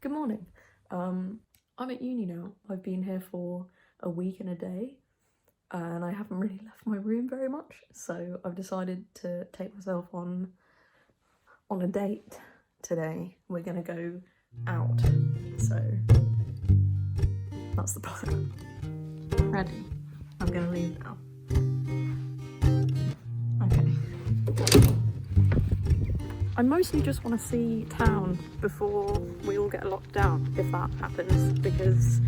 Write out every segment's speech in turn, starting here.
Good morning. I'm at uni now. I've been here for a week and a day and I haven't really left my room very much, so I've decided to take myself on a date today. We're gonna go out, so that's the plan. Ready? I'm gonna leave now. Okay. I mostly just want to see town before we all get locked down, if that happens, because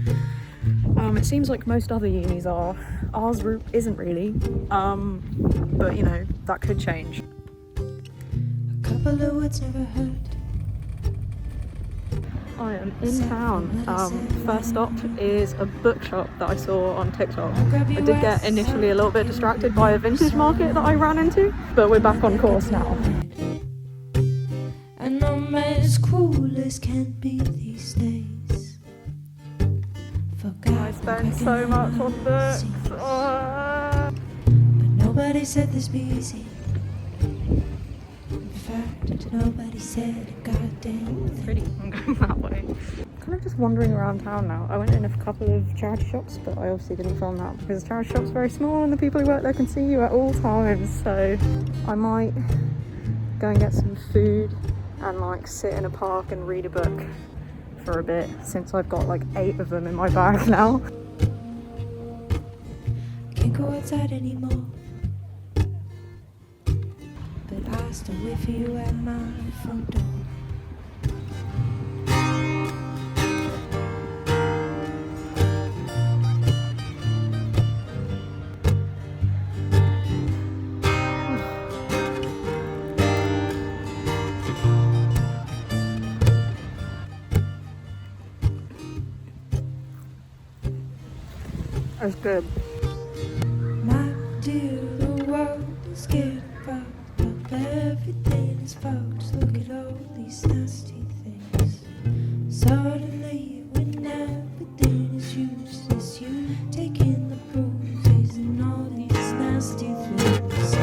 it seems like most other unis are. Ours isn't really, but you know, that could change. A couple of words never heard. I am in town. First stop is a bookshop that I saw on TikTok. I did get initially a little bit distracted by a vintage market that I ran into, but we're back on course now. And I'm as cool as can be these days. I spend so much on books. But nobody said this be easy. In fact, nobody said a goddamn thing. Pretty. I'm going that way. Kind of just wandering around town now. I went in a couple of charity shops, but I obviously didn't film that because the charity shop's very small and the people who work there can see you at all times. So I might go and get some food and like sit in a park and read a book for a bit, since I've got like 8 of them in my bag now. Can't go outside anymore, but I still wait for you at my front door. It's good. My dear, the world is getting fucked up. Everything is fucked. Just look at all these nasty things. Suddenly, when everything is useless, you taking the bruises and all these nasty things.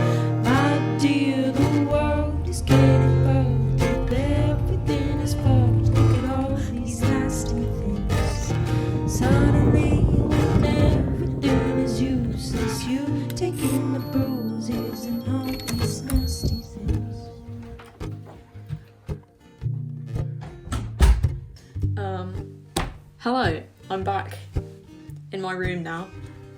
My dear, the world is getting fucked up. Everything is fucked. Look at all these nasty things. Suddenly, when everything is useless, you taking the bruises and all these nasty things. Hello, I'm back in my room now.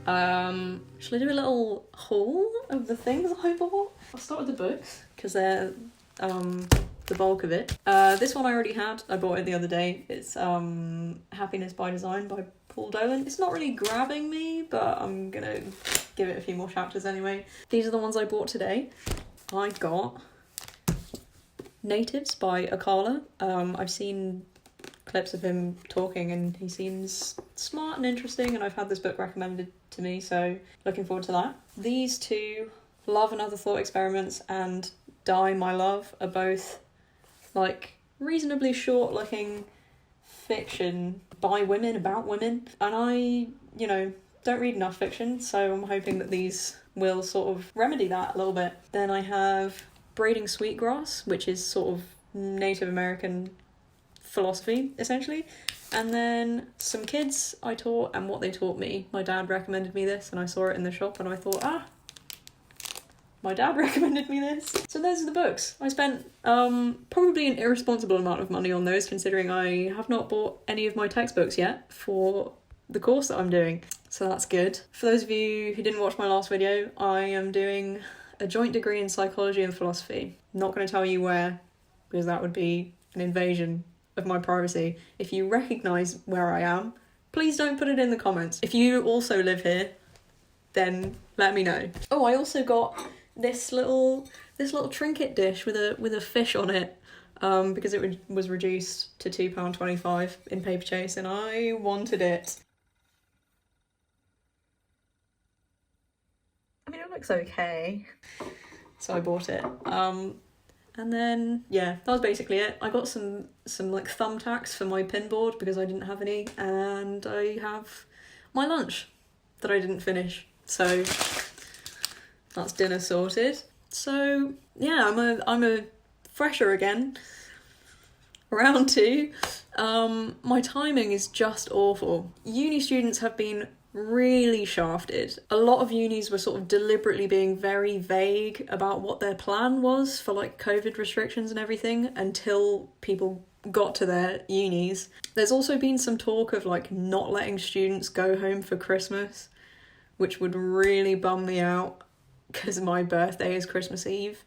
Shall I do a little haul of the things I bought? I'll start with the books, because they're the bulk of it. This one I already had. I bought it the other day. It's Happiness by Design by Paul Dolan. It's not really grabbing me, but I'm gonna give it a few more chapters anyway. These are the ones I bought today. I got Natives by Akala. I've seen clips of him talking and he seems smart and interesting, and I've had this book recommended to me, so looking forward to that. These two, Love and Other Thought Experiments and Die My Love, are both like reasonably short looking fiction by women, about women, and I, you know, don't read enough fiction, so I'm hoping that these will sort of remedy that a little bit. Then I have Braiding Sweetgrass, which is sort of Native American philosophy essentially, and then Some Kids I Taught and What They Taught Me. My dad recommended me this and I saw it in the shop and I thought, my dad recommended me this. So those are the books. I spent probably an irresponsible amount of money on those, considering I have not bought any of my textbooks yet for the course that I'm doing, so that's good. For those of you who didn't watch my last video, I am doing a joint degree in psychology and philosophy. Not going to tell you where, because that would be an invasion of my privacy. If you recognise where I am, please don't put it in the comments. If you also live here, then let me know. Oh, I also got this little trinket dish with a fish on it, because it was reduced to £2.25 in Paper Chase and I wanted it. I mean, it looks okay, so I bought it. And then, yeah, that was basically it. I got some like thumbtacks for my pinboard because I didn't have any, and I have my lunch that I didn't finish. So that's dinner sorted. So yeah, I'm a fresher again. Round 2. My timing is just awful. Uni students have been really shafted. A lot of unis were sort of deliberately being very vague about what their plan was for like COVID restrictions and everything until people got to their unis. There's also been some talk of like not letting students go home for Christmas, which would really bum me out because my birthday is Christmas Eve.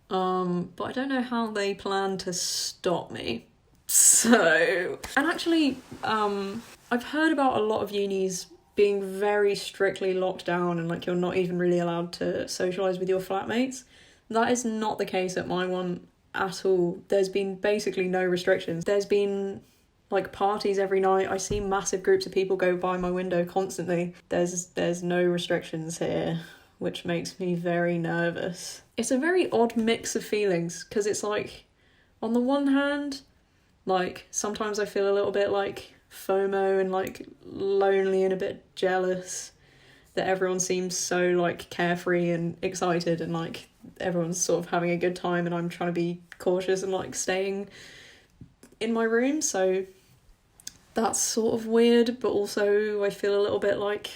But I don't know how they plan to stop me. So, and actually, I've heard about a lot of unis being very strictly locked down and like you're not even really allowed to socialise with your flatmates. That is not the case at my one at all. There's been basically no restrictions. There's been like parties every night. I see massive groups of people go by my window constantly. There's no restrictions here, which makes me very nervous. It's a very odd mix of feelings because it's like, on the one hand, like sometimes I feel a little bit like FOMO and like lonely and a bit jealous that everyone seems so like carefree and excited and like everyone's sort of having a good time and I'm trying to be cautious and like staying in my room. So that's sort of weird, but also I feel a little bit like,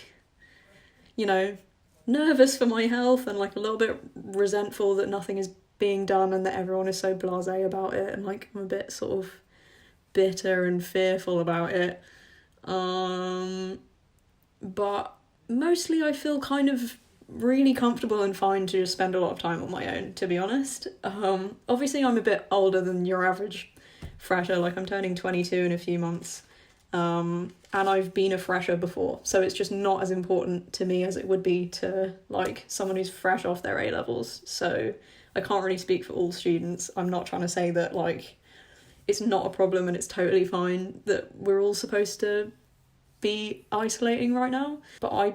you know, nervous for my health and like a little bit resentful that nothing is being done and that everyone is so blasé about it, and like I'm a bit sort of bitter and fearful about it. But mostly I feel kind of really comfortable and fine to just spend a lot of time on my own, to be honest. Obviously I'm a bit older than your average fresher, like I'm turning 22 in a few months. And I've been a fresher before, so it's just not as important to me as it would be to like someone who's fresh off their A-levels. So I can't really speak for all students. I'm not trying to say that like it's not a problem and it's totally fine that we're all supposed to be isolating right now. But I,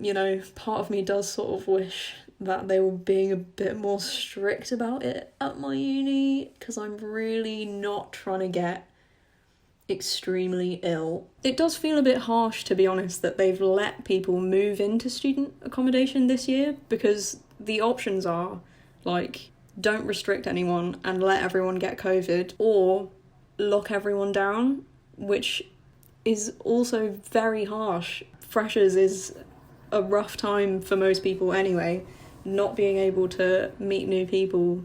you know, part of me does sort of wish that they were being a bit more strict about it at my uni, because I'm really not trying to get extremely ill. It does feel a bit harsh, to be honest, that they've let people move into student accommodation this year, because the options are like, don't restrict anyone and let everyone get COVID, or lock everyone down, which is also very harsh. Freshers is a rough time for most people anyway. Not being able to meet new people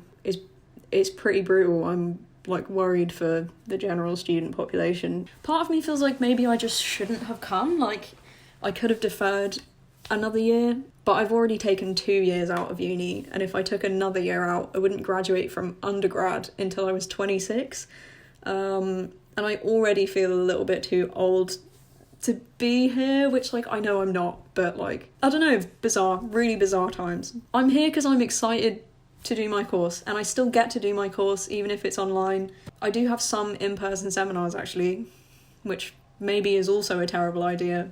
is pretty brutal. I'm like worried for the general student population. Part of me feels like maybe I just shouldn't have come. Like I could have deferred another year, but I've already taken 2 years out of uni, and if I took another year out I wouldn't graduate from undergrad until I was 26, and I already feel a little bit too old to be here, which like I know I'm not, but like I don't know, bizarre, really bizarre times. I'm here because I'm excited to do my course, and I still get to do my course even if it's online. I do have some in-person seminars actually, which maybe is also a terrible idea.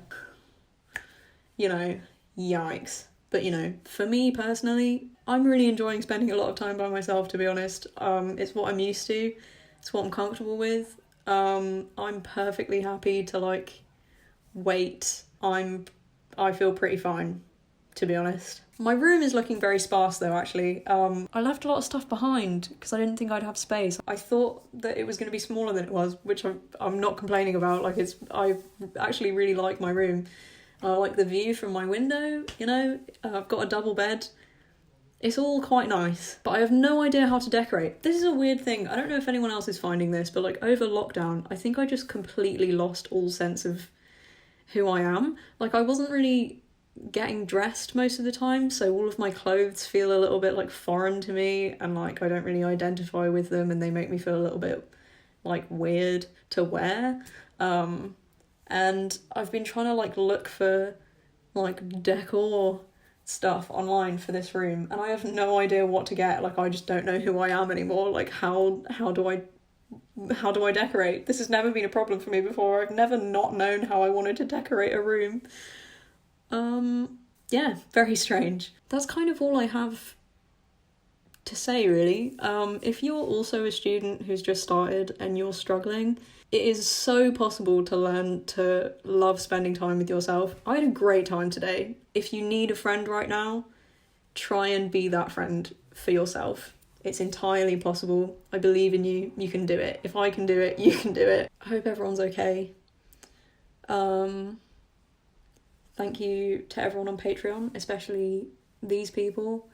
You know, yikes. But you know, for me personally, I'm really enjoying spending a lot of time by myself, to be honest. It's what I'm used to, it's what I'm comfortable with. I'm perfectly happy to like wait. I feel pretty fine, to be honest. My room is looking very sparse though, actually. I left a lot of stuff behind because I didn't think I'd have space. I thought that it was going to be smaller than it was, which I'm not complaining about. Like I actually really like my room. I like the view from my window, you know. I've got a double bed. It's all quite nice, but I have no idea how to decorate. This is a weird thing. I don't know if anyone else is finding this, but like over lockdown, I think I just completely lost all sense of who I am. Like I wasn't really getting dressed most of the time, so all of my clothes feel a little bit like foreign to me, and like I don't really identify with them, and they make me feel a little bit like weird to wear. And I've been trying to like look for like decor stuff online for this room, and I have no idea what to get. Like I just don't know who I am anymore. Like how do I decorate? This has never been a problem for me before. I've never not known how I wanted to decorate a room. Yeah, very strange. That's kind of all I have to say, really. If you're also a student who's just started and you're struggling, it is so possible to learn to love spending time with yourself. I had a great time today. If you need a friend right now, try and be that friend for yourself. It's entirely possible. I believe in you. You can do it. If I can do it, you can do it. I hope everyone's okay. Thank you to everyone on Patreon, especially these people.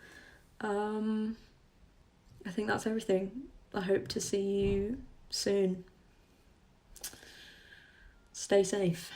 I think that's everything. I hope to see you soon. Stay safe.